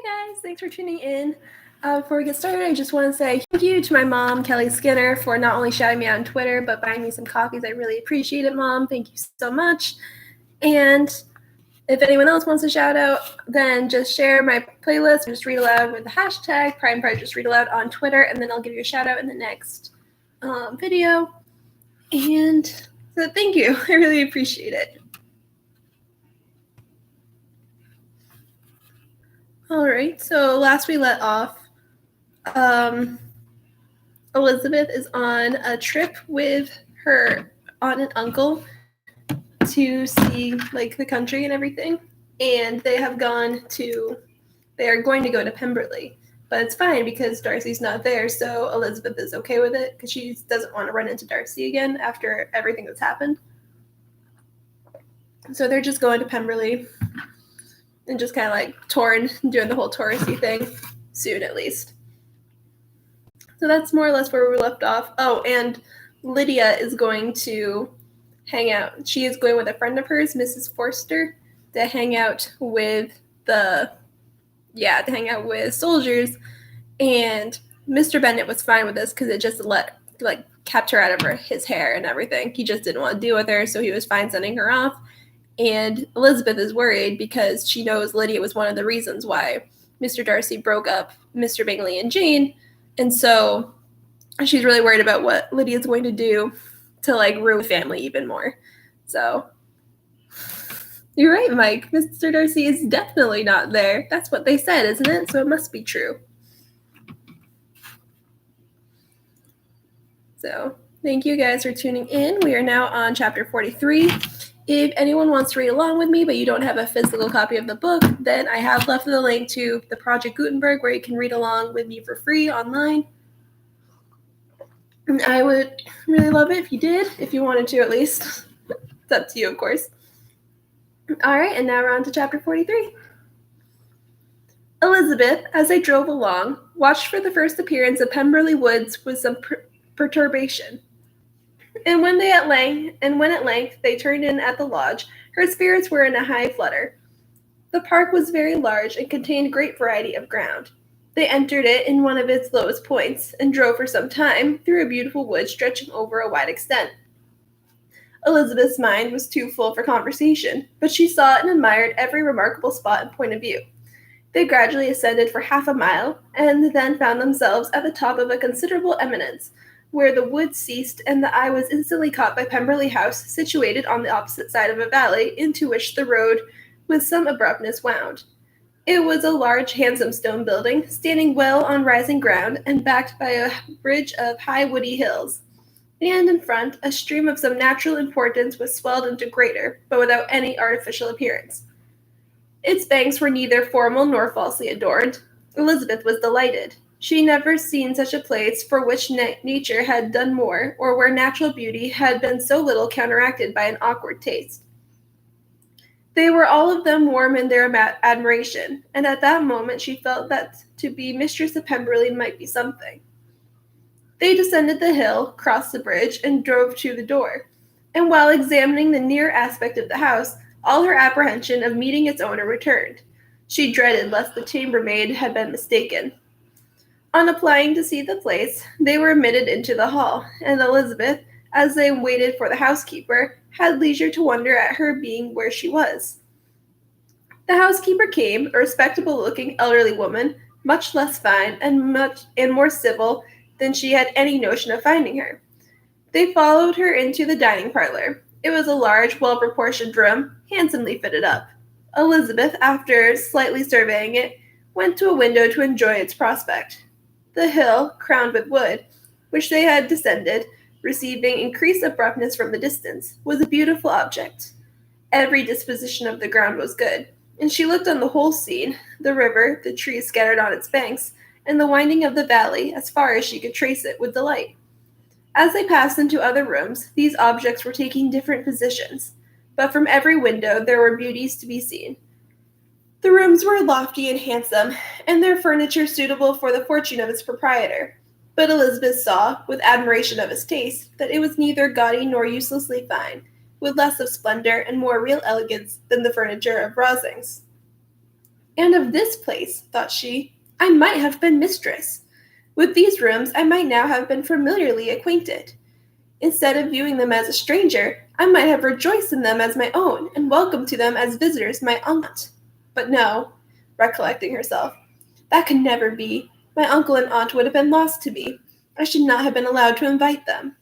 Hi guys, thanks for tuning in. Before we get started, I just want to say thank you to my mom, Kelly Skinner, for not only shouting me out on Twitter, but buying me some coffees. I really appreciate it, Mom. Thank you so much. And if anyone else wants a shout out, then just share my playlist, just read aloud with the hashtag Pride and Just Read Aloud on Twitter, and then I'll give you a shout out in the next video. And so thank you. I really appreciate it. All right, so last we let off, Elizabeth is on a trip with her aunt and uncle to see like the country and everything, and they are going to go to Pemberley, but it's fine because Darcy's not there, so Elizabeth is okay with it because she doesn't want to run into Darcy again after everything that's happened. So they're just going to Pemberley and just kind of like doing the whole touristy thing soon at least. So that's more or less where we left off. Oh, and Lydia is going to hang out. She is going with a friend of hers, Mrs. Forster, to hang out with soldiers. And Mr. Bennet was fine with this because it just kept her out of his hair and everything. He just didn't want to deal with her, so he was fine sending her off. And Elizabeth is worried because she knows Lydia was one of the reasons why Mr. Darcy broke up Mr. Bingley and Jane. And so she's really worried about what Lydia's going to do to ruin the family even more. So you're right, Mike. Mr. Darcy is definitely not there. That's what they said, isn't it? So it must be true. So thank you guys for tuning in. We are now on chapter 43. If anyone wants to read along with me, but you don't have a physical copy of the book, then I have left the link to the Project Gutenberg where you can read along with me for free online. And I would really love it if you did, if you wanted to at least. It's up to you, of course. All right, and now we're on to chapter 43. Elizabeth, as they drove along, watched for the first appearance of Pemberley Woods with some perturbation. And when at length they turned in at the lodge, her spirits were in a high flutter. The park was very large and contained great variety of ground. They entered it in one of its lowest points, and drove for some time through a beautiful wood stretching over a wide extent. Elizabeth's mind was too full for conversation, but she saw and admired every remarkable spot and point of view. They gradually ascended for half a mile, and then found themselves at the top of a considerable eminence, where the wood ceased, and the eye was instantly caught by Pemberley House, situated on the opposite side of a valley, into which the road with some abruptness wound. It was a large, handsome stone building, standing well on rising ground, and backed by a bridge of high woody hills. And in front, a stream of some natural importance was swelled into greater, but without any artificial appearance. Its banks were neither formal nor falsely adorned. Elizabeth was delighted. She had never seen such a place for which nature had done more, or where natural beauty had been so little counteracted by an awkward taste. They were all of them warm in their admiration, and at that moment she felt that to be mistress of Pemberley might be something. They descended the hill, crossed the bridge, and drove to the door. And while examining the near aspect of the house, all her apprehension of meeting its owner returned. She dreaded lest the chambermaid had been mistaken. On applying to see the place, they were admitted into the hall, and Elizabeth, as they waited for the housekeeper, had leisure to wonder at her being where she was. The housekeeper came, a respectable-looking elderly woman, much less fine and more civil than she had any notion of finding her. They followed her into the dining parlor. It was a large, well-proportioned room, handsomely fitted up. Elizabeth, after slightly surveying it, went to a window to enjoy its prospect. The hill, crowned with wood, which they had descended, receiving increased abruptness from the distance, was a beautiful object. Every disposition of the ground was good, and she looked on the whole scene, the river, the trees scattered on its banks, and the winding of the valley, as far as she could trace it, with delight. As they passed into other rooms, these objects were taking different positions, but from every window there were beauties to be seen. The rooms were lofty and handsome, and their furniture suitable for the fortune of its proprietor. But Elizabeth saw, with admiration of his taste, that it was neither gaudy nor uselessly fine, with less of splendor and more real elegance than the furniture of Rosings. And of this place, thought she, I might have been mistress. With these rooms I might now have been familiarly acquainted. Instead of viewing them as a stranger, I might have rejoiced in them as my own, and welcomed to them as visitors my aunt. But no, recollecting herself, that could never be. My uncle and aunt would have been lost to me. I should not have been allowed to invite them.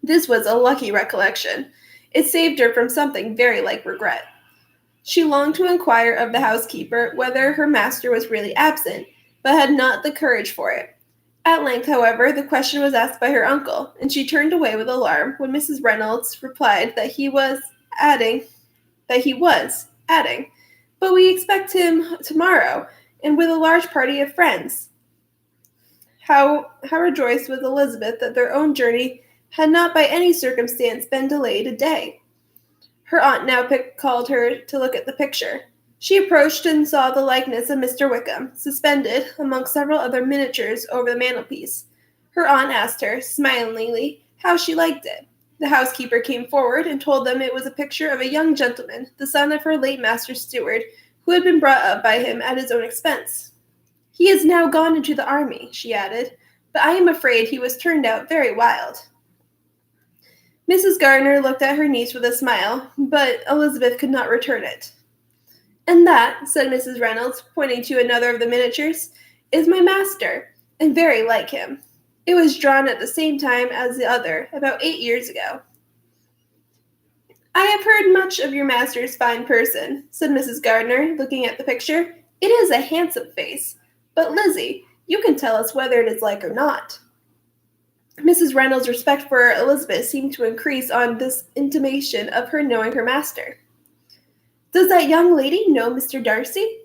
This was a lucky recollection. It saved her from something very like regret. She longed to inquire of the housekeeper whether her master was really absent, but had not the courage for it. At length, however, the question was asked by her uncle, and she turned away with alarm when Mrs. Reynolds replied that he was, adding, but we expect him tomorrow, and with a large party of friends. How rejoiced was Elizabeth that their own journey had not by any circumstance been delayed a day. Her aunt now called her to look at the picture. She approached and saw the likeness of Mr. Wickham, suspended among several other miniatures over the mantelpiece. Her aunt asked her, smilingly, how she liked it. The housekeeper came forward and told them it was a picture of a young gentleman, the son of her late master's steward, who had been brought up by him at his own expense. He is now gone into the army, she added, but I am afraid he was turned out very wild. Mrs. Gardiner looked at her niece with a smile, but Elizabeth could not return it. And that, said Mrs. Reynolds, pointing to another of the miniatures, is my master, and very like him. It was drawn at the same time as the other, about 8 years ago. I have heard much of your master's fine person, said Mrs. Gardiner, looking at the picture. It is a handsome face. But, Lizzie, you can tell us whether it is like or not. Mrs. Reynolds' respect for Elizabeth seemed to increase on this intimation of her knowing her master. Does that young lady know Mr. Darcy?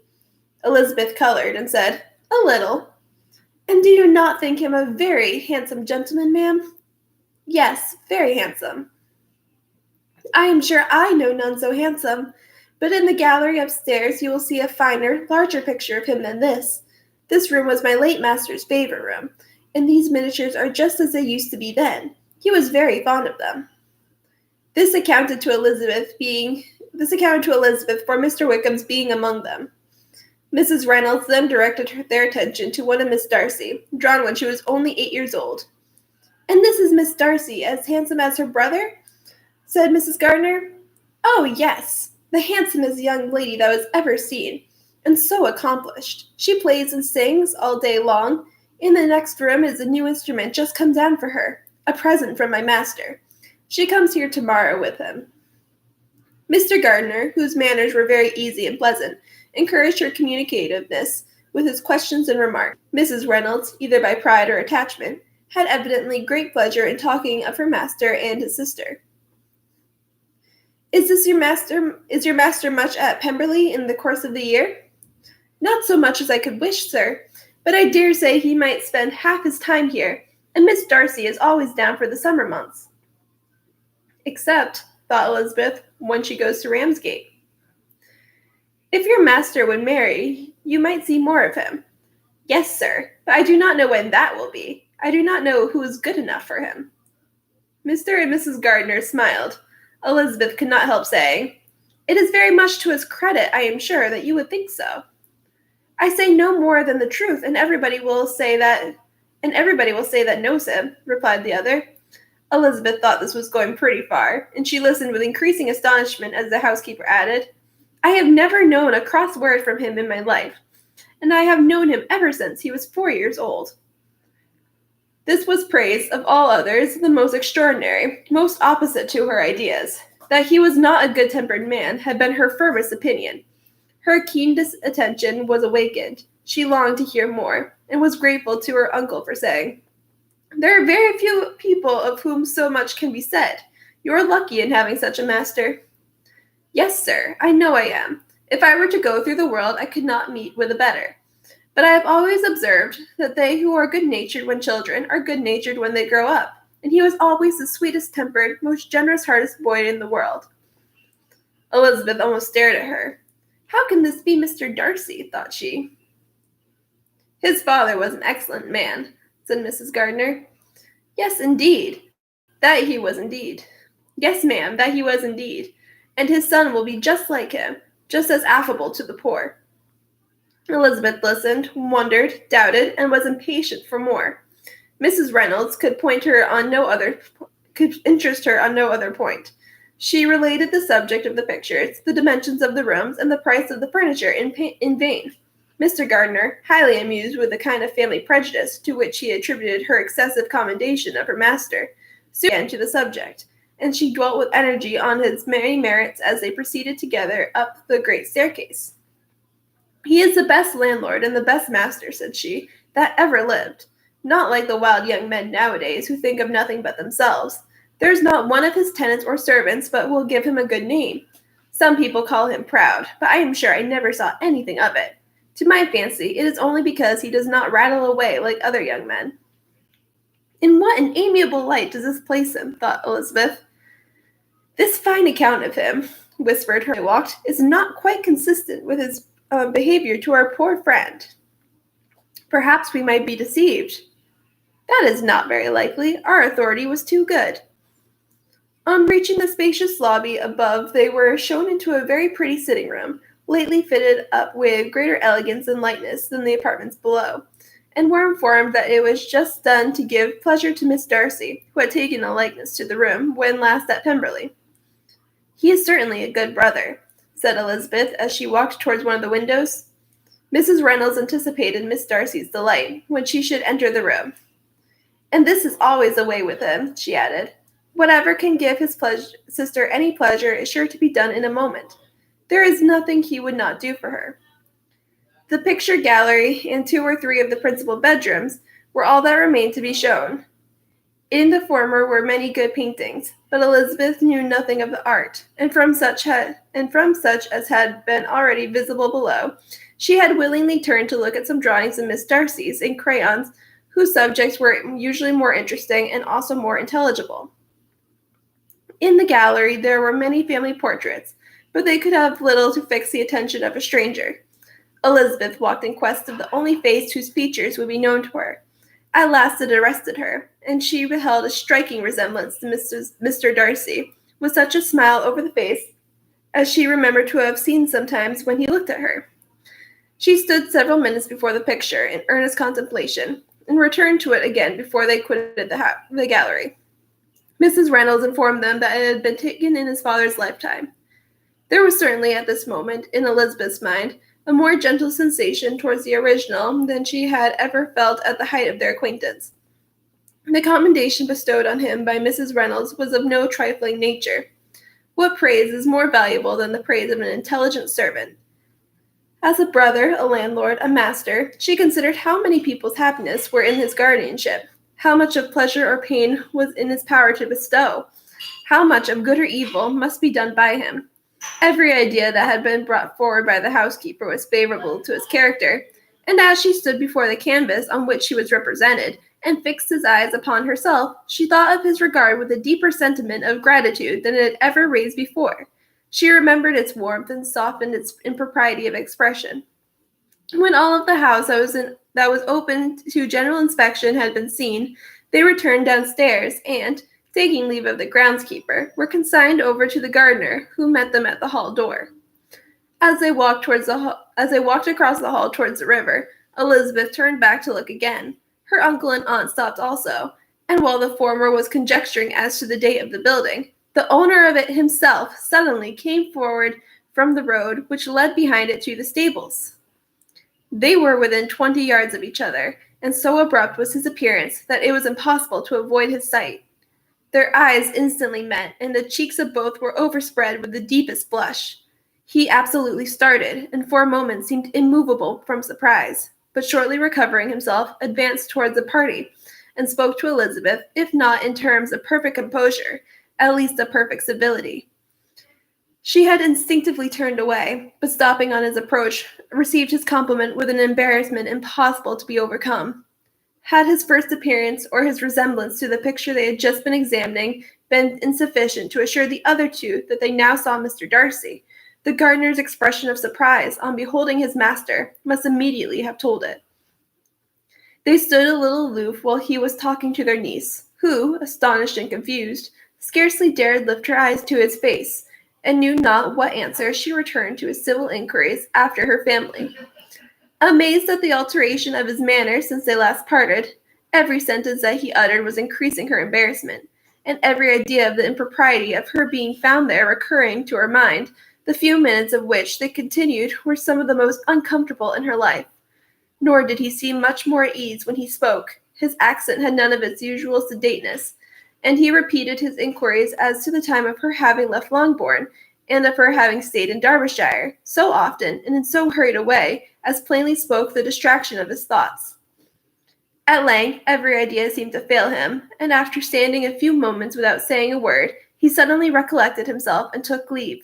Elizabeth colored and said, a little. And do you not think him a very handsome gentleman, ma'am? Yes, very handsome. I am sure I know none so handsome, but in the gallery upstairs you will see a finer, larger picture of him than this. This room was my late master's favorite room, and these miniatures are just as they used to be then. He was very fond of them. This accounted to Elizabeth for Mr. Wickham's being among them. Mrs. Reynolds then directed their attention to one of Miss Darcy, drawn when she was only 8 years old. And this is Miss Darcy, as handsome as her brother? Said Mrs. Gardiner. Oh, yes, the handsomest young lady that was ever seen, and so accomplished. She plays and sings all day long. In the next room is a new instrument just come down for her, a present from my master. She comes here tomorrow with him. Mr. Gardiner, whose manners were very easy and pleasant, encouraged her communicativeness with his questions and remarks. Mrs. Reynolds, either by pride or attachment, had evidently great pleasure in talking of her master and his sister. Is your master much at Pemberley in the course of the year? Not so much as I could wish, sir, but I dare say he might spend half his time here, and Miss Darcy is always down for the summer months. Except, thought Elizabeth, when she goes to Ramsgate. If your master would marry, you might see more of him. Yes, sir, but I do not know when that will be. I do not know who is good enough for him. Mr. and Mrs. Gardiner smiled. Elizabeth could not help saying, It is very much to his credit, I am sure, that you would think so. I say no more than the truth, and everybody will say that knows him, replied the other. Elizabeth thought this was going pretty far, and she listened with increasing astonishment as the housekeeper added, I have never known a cross word from him in my life, and I have known him ever since he was 4 years old. This was praise, of all others, the most extraordinary, most opposite to her ideas. That he was not a good-tempered man had been her firmest opinion. Her keen attention was awakened. She longed to hear more, and was grateful to her uncle for saying, There are very few people of whom so much can be said. You are lucky in having such a master. Yes, sir, I know I am. If I were to go through the world, I could not meet with a better. But I have always observed that they who are good-natured when children are good-natured when they grow up, and he was always the sweetest-tempered, most generous-hearted boy in the world. Elizabeth almost stared at her. How can this be Mr. Darcy, thought she. His father was an excellent man, said Mrs. Gardiner. Yes, indeed. That he was indeed. Yes, ma'am, that he was indeed. And his son will be just like him, just as affable to the poor. Elizabeth listened, wondered, doubted, and was impatient for more. Mrs. Reynolds could interest her on no other point. She related the subject of the pictures, the dimensions of the rooms, and the price of the furniture in vain. Mr. Gardiner, highly amused with the kind of family prejudice to which he attributed her excessive commendation of her master, soon began to the subject, and she dwelt with energy on his many merits as they proceeded together up the great staircase. "He is the best landlord and the best master," said she, "that ever lived. Not like the wild young men nowadays, who think of nothing but themselves. There is not one of his tenants or servants but will give him a good name. Some people call him proud, but I am sure I never saw anything of it. To my fancy, it is only because he does not rattle away like other young men." "In what an amiable light does this place him," thought Elizabeth. "This fine account of him," whispered her walked, "is not quite consistent with his behavior to our poor friend. Perhaps we might be deceived. That is not very likely. Our authority was too good." On reaching the spacious lobby above, they were shown into a very pretty sitting room, lately fitted up with greater elegance and lightness than the apartments below, and were informed that it was just done to give pleasure to Miss Darcy, who had taken a likeness to the room when last at Pemberley. "He is certainly a good brother," said Elizabeth as she walked towards one of the windows. Mrs. Reynolds anticipated Miss Darcy's delight when she should enter the room. "And this is always the way with him," she added. "Whatever can give his sister any pleasure is sure to be done in a moment. There is nothing he would not do for her." The picture gallery and 2 or 3 of the principal bedrooms were all that remained to be shown. In the former were many good paintings, but Elizabeth knew nothing of the art, and from such as had been already visible below, she had willingly turned to look at some drawings of Miss Darcy's in crayons, whose subjects were usually more interesting and also more intelligible. In the gallery there were many family portraits, but they could have little to fix the attention of a stranger. Elizabeth walked in quest of the only face whose features would be known to her. At last it arrested her, and she beheld a striking resemblance to Mr. Darcy, with such a smile over the face as she remembered to have seen sometimes when he looked at her. She stood several minutes before the picture in earnest contemplation, and returned to it again before they quitted the gallery. Mrs. Reynolds informed them that it had been taken in his father's lifetime. There was certainly at this moment, in Elizabeth's mind, a more gentle sensation towards the original than she had ever felt at the height of their acquaintance. The commendation bestowed on him by Mrs. Reynolds was of no trifling nature. What praise is more valuable than the praise of an intelligent servant? As a brother, a landlord, a master, she considered how many people's happiness were in his guardianship, how much of pleasure or pain was in his power to bestow, how much of good or evil must be done by him. Every idea that had been brought forward by the housekeeper was favorable to his character, and as she stood before the canvas on which she was represented, and fixed his eyes upon herself, she thought of his regard with a deeper sentiment of gratitude than it had ever raised before. She remembered its warmth and softened its impropriety of expression. When all of the house that was open to general inspection had been seen, they returned downstairs, and, taking leave of the groundskeeper, were consigned over to the gardener, who met them at the hall door. As they walked across the hall towards the river, Elizabeth turned back to look again. Her uncle and aunt stopped also, and while the former was conjecturing as to the date of the building, the owner of it himself suddenly came forward from the road which led behind it to the stables. They were within 20 yards of each other, and so abrupt was his appearance that it was impossible to avoid his sight. Their eyes instantly met, and the cheeks of both were overspread with the deepest blush. He absolutely started, and for a moment seemed immovable from surprise, but shortly recovering himself, advanced towards the party, and spoke to Elizabeth, if not in terms of perfect composure, at least of perfect civility. She had instinctively turned away, but stopping on his approach, received his compliment with an embarrassment impossible to be overcome. Had his first appearance, or his resemblance to the picture they had just been examining, been insufficient to assure the other two that they now saw Mr. Darcy, the gardener's expression of surprise on beholding his master must immediately have told it. They stood a little aloof while he was talking to their niece, who, astonished and confused, scarcely dared lift her eyes to his face, and knew not what answer she returned to his civil inquiries after her family. Amazed at the alteration of his manner since they last parted, every sentence that he uttered was increasing her embarrassment, and every idea of the impropriety of her being found there recurring to her mind, the few minutes of which they continued were some of the most uncomfortable in her life. Nor did he seem much more at ease when he spoke. His accent had none of its usual sedateness, and he repeated his inquiries as to the time of her having left Longbourn, and of her having stayed in Derbyshire, so often and in so hurried a way as plainly spoke the distraction of his thoughts. At length every idea seemed to fail him, and after standing a few moments without saying a word, he suddenly recollected himself and took leave.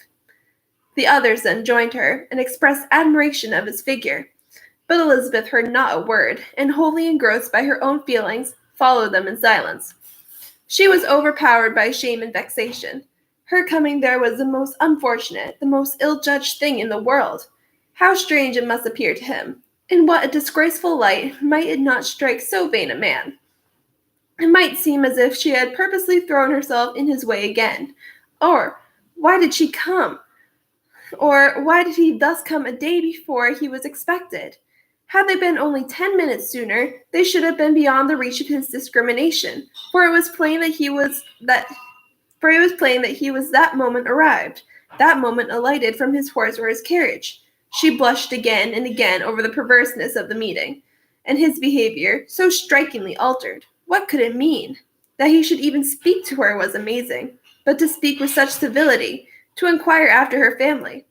The others then joined her, and expressed admiration of his figure. But Elizabeth heard not a word, and wholly engrossed by her own feelings, followed them in silence. She was overpowered by shame and vexation. Her coming there was the most unfortunate, the most ill-judged thing in the world. How strange it must appear to him! In what a disgraceful light might it not strike so vain a man? It might seem as if she had purposely thrown herself in his way again. Or, why did she come? Or, why did he thus come a day before he was expected? Had they been only 10 minutes sooner, they should have been beyond the reach of his discrimination, for it was plain that he was that moment arrived, that moment alighted from his horse or his carriage. She blushed again and again over the perverseness of the meeting, and his behavior, so strikingly altered. What could it mean? That he should even speak to her was amazing, but to speak with such civility, to inquire after her family.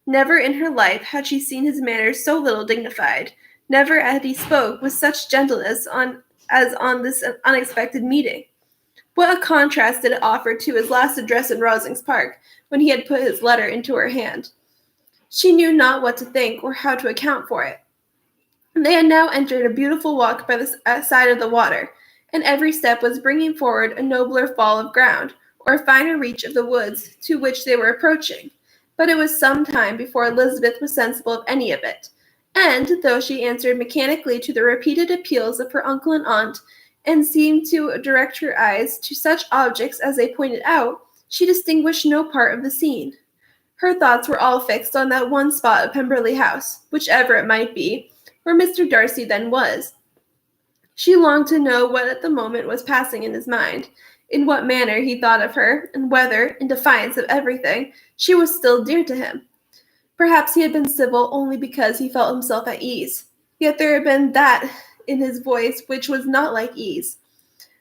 Never in her life had she seen his manners so little dignified. Never had he spoke with such gentleness as on this unexpected meeting. What a contrast did it offer to his last address in Rosings Park, when he had put his letter into her hand. She knew not what to think or how to account for it. They had now entered a beautiful walk by the side of the water, and every step was bringing forward a nobler fall of ground, or a finer reach of the woods to which they were approaching. But it was some time before Elizabeth was sensible of any of it, and, though she answered mechanically to the repeated appeals of her uncle and aunt, and seemed to direct her eyes to such objects as they pointed out, she distinguished no part of the scene. Her thoughts were all fixed on that one spot of Pemberley House, whichever it might be, where Mr. Darcy then was. She longed to know what at the moment was passing in his mind, in what manner he thought of her, and whether, in defiance of everything, she was still dear to him. Perhaps he had been civil only because he felt himself at ease, yet there had been that in his voice which was not like ease.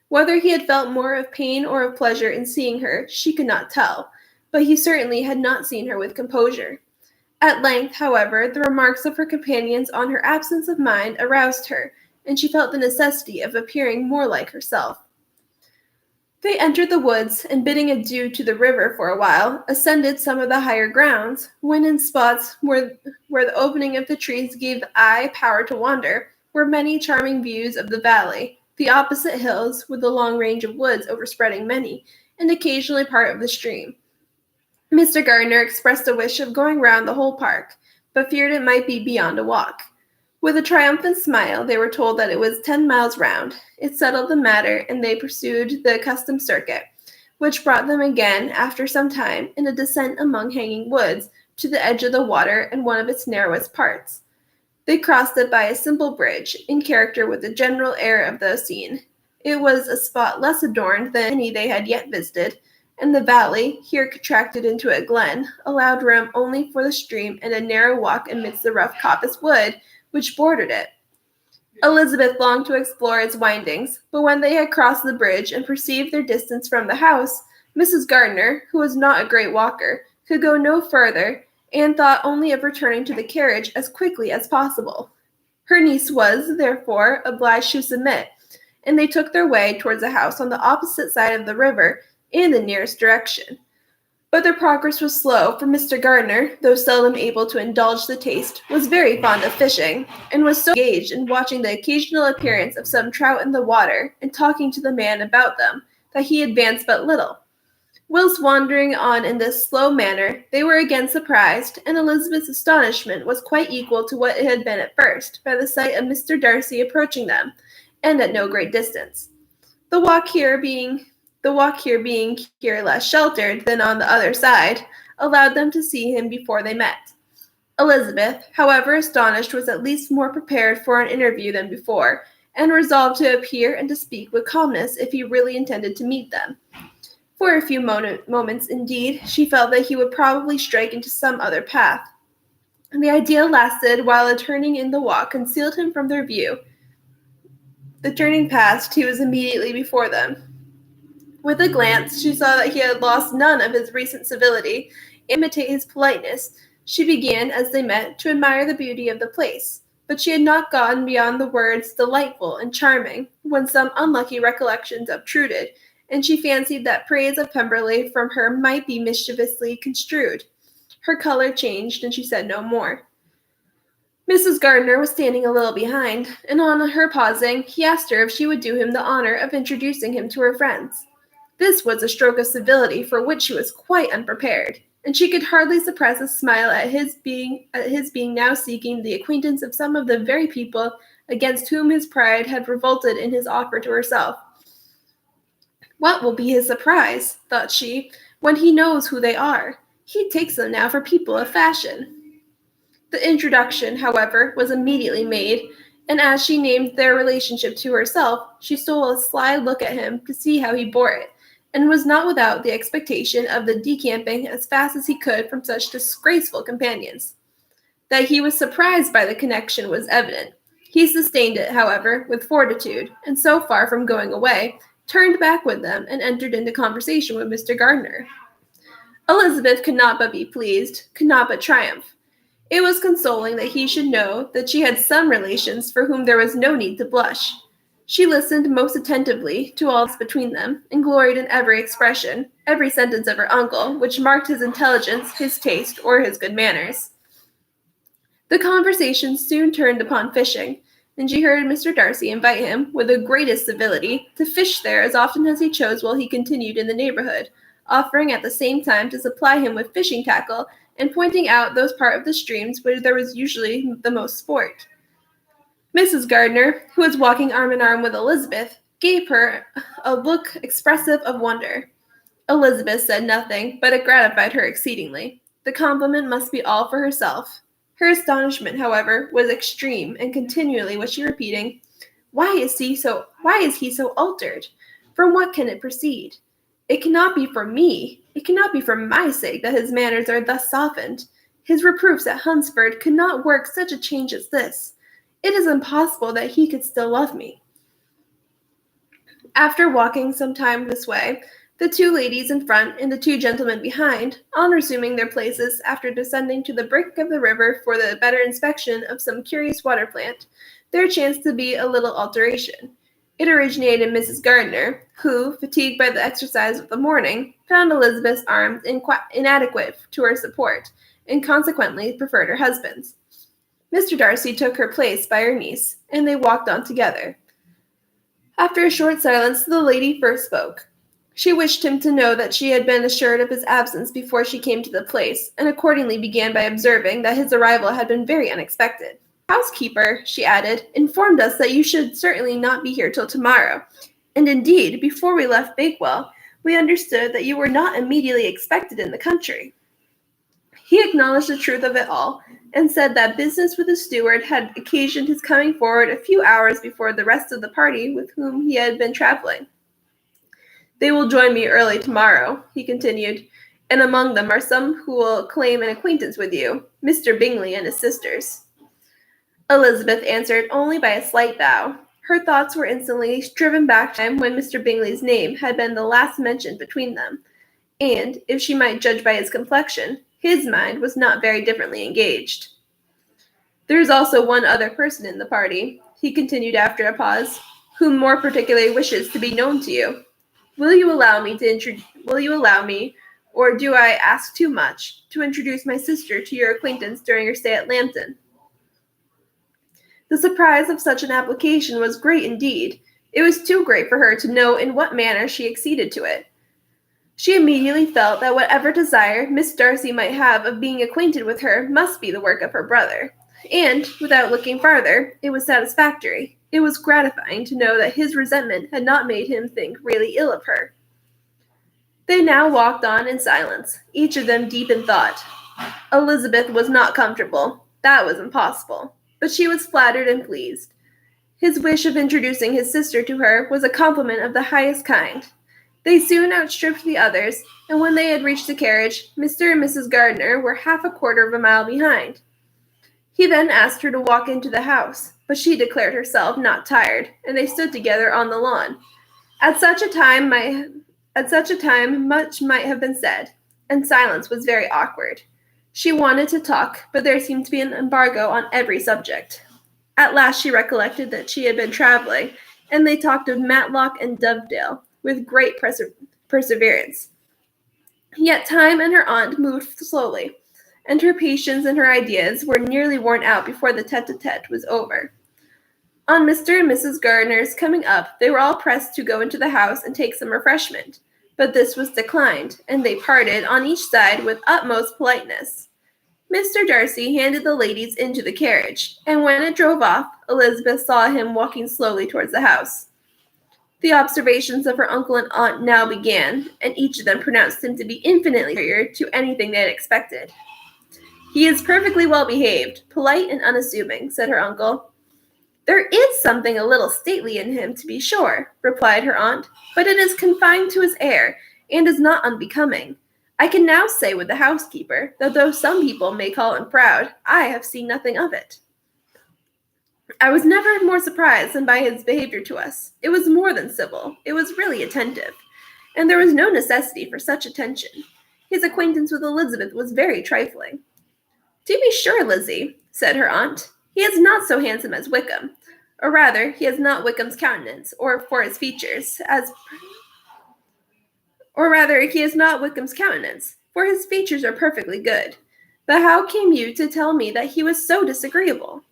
Whether he had felt more of pain or of pleasure in seeing her, she could not tell, but he certainly had not seen her with composure. At length, however, the remarks of her companions on her absence of mind aroused her, and she felt the necessity of appearing more like herself. They entered the woods, and bidding adieu to the river for a while, ascended some of the higher grounds, when in spots where the opening of the trees gave the eye power to wander, were many charming views of the valley, the opposite hills, with the long range of woods overspreading many, and occasionally part of the stream. Mr. Gardiner expressed a wish of going round the whole park, but feared it might be beyond a walk. With a triumphant smile, they were told that it was 10 miles round. It settled the matter, and they pursued the accustomed circuit, which brought them again, after some time, in a descent among hanging woods, to the edge of the water and one of its narrowest parts. They crossed it by a simple bridge, in character with the general air of the scene. It was a spot less adorned than any they had yet visited, and the valley, here contracted into a glen, allowed room only for the stream and a narrow walk amidst the rough coppice wood which bordered it. Elizabeth longed to explore its windings, but when they had crossed the bridge and perceived their distance from the house, Mrs. Gardiner, who was not a great walker, could go no further, and thought only of returning to the carriage as quickly as possible. Her niece was, therefore, obliged to submit, and they took their way towards a house on the opposite side of the river in the nearest direction. But their progress was slow, for Mr. Gardiner, though seldom able to indulge the taste, was very fond of fishing, and was so engaged in watching the occasional appearance of some trout in the water, and talking to the man about them, that he advanced but little. Whilst wandering on in this slow manner, they were again surprised, and Elizabeth's astonishment was quite equal to what it had been at first, by the sight of Mr. Darcy approaching them, and at no great distance. The walk here being less sheltered than on the other side, allowed them to see him before they met. Elizabeth, however astonished, was at least more prepared for an interview than before, and resolved to appear and to speak with calmness if he really intended to meet them. For a few moments, indeed, she felt that he would probably strike into some other path. And the idea lasted while a turning in the walk concealed him from their view. The turning past, he was immediately before them. With a glance, she saw that he had lost none of his recent civility, and to imitate his politeness. She began, as they met, to admire the beauty of the place, but she had not gotten beyond the words delightful and charming, when some unlucky recollections obtruded, and she fancied that praise of Pemberley from her might be mischievously construed. Her color changed, and she said no more. Mrs. Gardiner was standing a little behind, and on her pausing, he asked her if she would do him the honor of introducing him to her friends. This was a stroke of civility for which she was quite unprepared, and she could hardly suppress a smile at his being now seeking the acquaintance of some of the very people against whom his pride had revolted in his offer to herself. What will be his surprise, thought she, when he knows who they are? He takes them now for people of fashion. The introduction, however, was immediately made, and as she named their relationship to herself, she stole a sly look at him to see how he bore it, and was not without the expectation of the decamping as fast as he could from such disgraceful companions. That he was surprised by the connection was evident. He sustained it, however, with fortitude, and so far from going away, turned back with them and entered into conversation with Mr. Gardiner. Elizabeth could not but be pleased, could not but triumph. It was consoling that he should know that she had some relations for whom there was no need to blush. She listened most attentively to all this between them, and gloried in every expression, every sentence of her uncle, which marked his intelligence, his taste, or his good manners. The conversation soon turned upon fishing, and she heard Mr. Darcy invite him, with the greatest civility, to fish there as often as he chose while he continued in the neighborhood, offering at the same time to supply him with fishing tackle, and pointing out those parts of the streams where there was usually the most sport. Mrs. Gardiner, who was walking arm in arm with Elizabeth, gave her a look expressive of wonder. Elizabeth said nothing, but it gratified her exceedingly. The compliment must be all for herself. Her astonishment, however, was extreme, and continually was she repeating, Why is he so altered? From what can it proceed? It cannot be for me. It cannot be for my sake that his manners are thus softened. His reproofs at Hunsford could not work such a change as this. It is impossible that he could still love me. After walking some time this way, the two ladies in front and the two gentlemen behind, on resuming their places after descending to the brink of the river for the better inspection of some curious water plant, there chanced to be a little alteration. It originated in Mrs. Gardiner, who, fatigued by the exercise of the morning, found Elizabeth's arms inadequate to her support, and consequently preferred her husband's. Mr. Darcy took her place by her niece, and they walked on together. After a short silence, the lady first spoke. She wished him to know that she had been assured of his absence before she came to the place, and accordingly began by observing that his arrival had been very unexpected. Housekeeper, she added, informed us that you should certainly not be here till tomorrow, and indeed, before we left Bakewell, we understood that you were not immediately expected in the country. He acknowledged the truth of it all, and said that business with the steward had occasioned his coming forward a few hours before the rest of the party with whom he had been traveling. They will join me early tomorrow, he continued, and among them are some who will claim an acquaintance with you, Mr. Bingley and his sisters. Elizabeth answered only by a slight bow. Her thoughts were instantly driven back to the time when Mr. Bingley's name had been the last mentioned between them, and, if she might judge by his complexion, his mind was not very differently engaged. There is also one other person in the party, he continued after a pause, whom more particularly wishes to be known to you. Will you allow me, or do I ask too much, to introduce my sister to your acquaintance during your stay at Lambton? The surprise of such an application was great indeed. It was too great for her to know in what manner she acceded to it. She immediately felt that whatever desire Miss Darcy might have of being acquainted with her must be the work of her brother. And, without looking farther, it was satisfactory. It was gratifying to know that his resentment had not made him think really ill of her. They now walked on in silence, each of them deep in thought. Elizabeth was not comfortable. That was impossible. But she was flattered and pleased. His wish of introducing his sister to her was a compliment of the highest kind. They soon outstripped the others, and when they had reached the carriage, Mr. and Mrs. Gardiner were half a quarter of a mile behind. He then asked her to walk into the house, but she declared herself not tired, and they stood together on the lawn. At such a time, much might have been said, and silence was very awkward. She wanted to talk, but there seemed to be an embargo on every subject. At last she recollected that she had been traveling, and they talked of Matlock and Dovedale with great perseverance. Yet time and her aunt moved slowly, and her patience and her ideas were nearly worn out before the tete-a-tete was over. On Mr. and Mrs. Gardiner's coming up, they were all pressed to go into the house and take some refreshment, but this was declined, and they parted on each side with utmost politeness. Mr. Darcy handed the ladies into the carriage, and when it drove off, Elizabeth saw him walking slowly towards the house. The observations of her uncle and aunt now began, and each of them pronounced him to be infinitely superior to anything they had expected. "He is perfectly well behaved, polite and unassuming," said her uncle. "There is something a little stately in him, to be sure," replied her aunt, "but it is confined to his air, and is not unbecoming. I can now say with the housekeeper, that though some people may call him proud, I have seen nothing of it. I was never more surprised than by his behavior to us. It was more than civil, it was really attentive, and there was no necessity for such attention. His acquaintance with Elizabeth was very trifling." "To be sure, Lizzie," said her aunt, "he is not so handsome as Wickham, or rather, he has not Wickham's countenance, he has not Wickham's countenance, for his features are perfectly good. But how came you to tell me that he was so disagreeable?"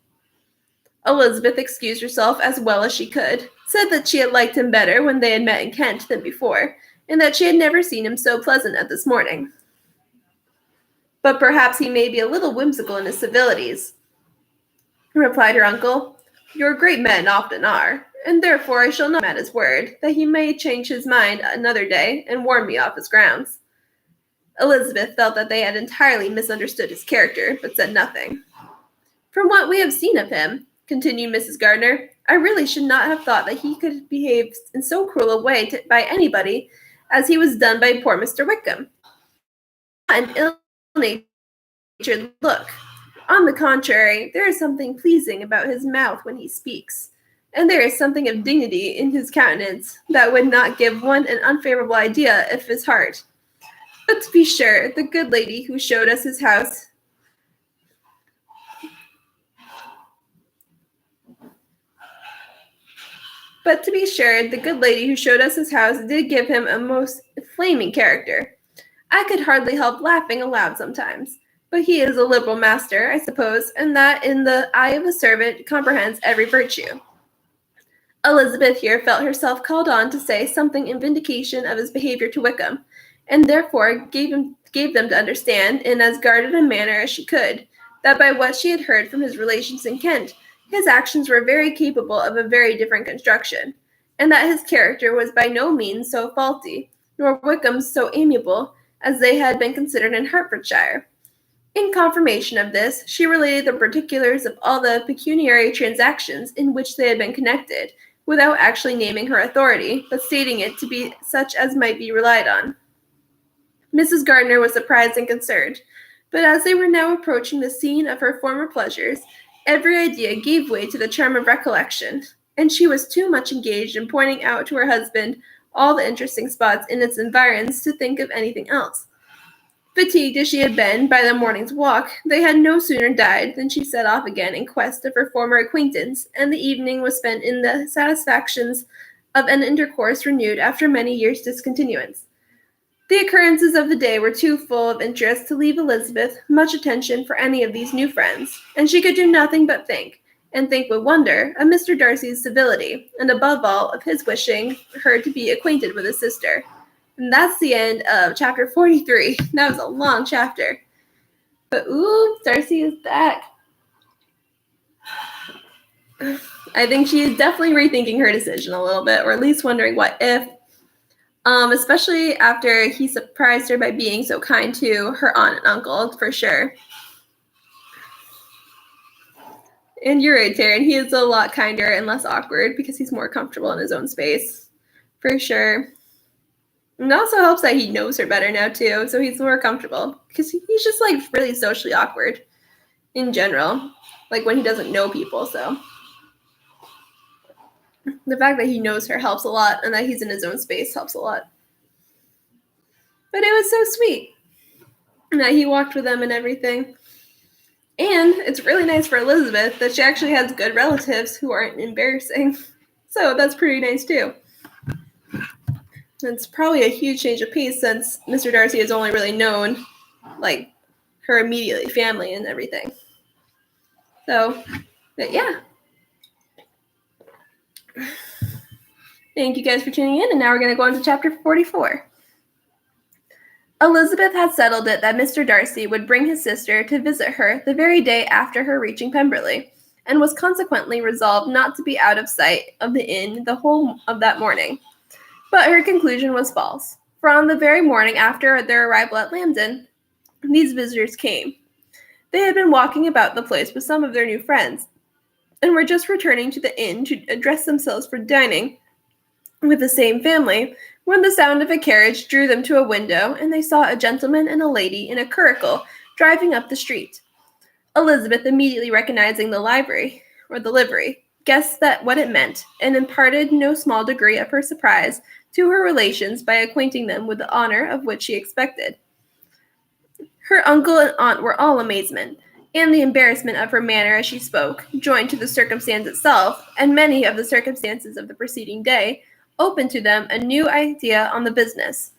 Elizabeth excused herself as well as she could, said that she had liked him better when they had met in Kent than before, and that she had never seen him so pleasant as this morning. "But perhaps he may be a little whimsical in his civilities," replied her uncle. "Your great men often are, and therefore I shall not take him at his word, that he may change his mind another day and warn me off his grounds." Elizabeth felt that they had entirely misunderstood his character, but said nothing. "From what we have seen of him," continued Mrs. Gardiner, "I really should not have thought that he could behave in so cruel a way by anybody as he was done by poor Mr. Wickham. An ill-natured look. On the contrary, there is something pleasing about his mouth when he speaks, and there is something of dignity in his countenance that would not give one an unfavorable idea of his heart. But to be sure, the good lady who showed us his house did give him a most flaming character. I could hardly help laughing aloud sometimes. But he is a liberal master, I suppose, and that in the eye of a servant comprehends every virtue." Elizabeth here felt herself called on to say something in vindication of his behavior to Wickham, and therefore gave them to understand, in as guarded a manner as she could, that by what she had heard from his relations in Kent, his actions were very capable of a very different construction, and that his character was by no means so faulty, nor Wickham's so amiable, as they had been considered in Hertfordshire. In confirmation of this, she related the particulars of all the pecuniary transactions in which they had been connected, without actually naming her authority, but stating it to be such as might be relied on. Mrs. Gardiner was surprised and concerned, but as they were now approaching the scene of her former pleasures, every idea gave way to the charm of recollection, and she was too much engaged in pointing out to her husband all the interesting spots in its environs to think of anything else. Fatigued as she had been by the morning's walk, they had no sooner dined than she set off again in quest of her former acquaintance, and the evening was spent in the satisfactions of an intercourse renewed after many years' discontinuance. The occurrences of the day were too full of interest to leave Elizabeth much attention for any of these new friends, and she could do nothing but think, and think with wonder, of Mr. Darcy's civility, and above all of his wishing her to be acquainted with his sister. And that's the end of chapter 43. That was a long chapter. But Darcy is back. I think she is definitely rethinking her decision a little bit, or at least wondering what if. especially after he surprised her by being so kind to her aunt and uncle, for sure. And you're right, Taryn. He is a lot kinder and less awkward because he's more comfortable in his own space, for sure. And it also helps that he knows her better now, too, so he's more comfortable. Because he's just, like, really socially awkward in general. Like, when he doesn't know people, so. The fact that he knows her helps a lot, and that he's in his own space helps a lot. But it was so sweet that he walked with them and everything. And it's really nice for Elizabeth that she actually has good relatives who aren't embarrassing. So that's pretty nice, too. It's probably a huge change of pace since Mr. Darcy has only really known, like, her immediate family and everything. So, but yeah. Thank you guys for tuning in, and now we're going to go on to chapter 44. Elizabeth had settled it that Mr. Darcy would bring his sister to visit her the very day after her reaching Pemberley, and was consequently resolved not to be out of sight of the inn the whole of that morning. But her conclusion was false, for on the very morning after their arrival at Lambton, these visitors came. They had been walking about the place with some of their new friends, and were just returning to the inn to dress themselves for dining with the same family, when the sound of a carriage drew them to a window, and they saw a gentleman and a lady in a curricle driving up the street. Elizabeth, immediately recognizing the livery, guessed that what it meant, and imparted no small degree of her surprise to her relations by acquainting them with the honor of which she expected. Her uncle and aunt were all amazement, and the embarrassment of her manner as she spoke, joined to the circumstance itself, and many of the circumstances of the preceding day, opened to them a new idea on the business.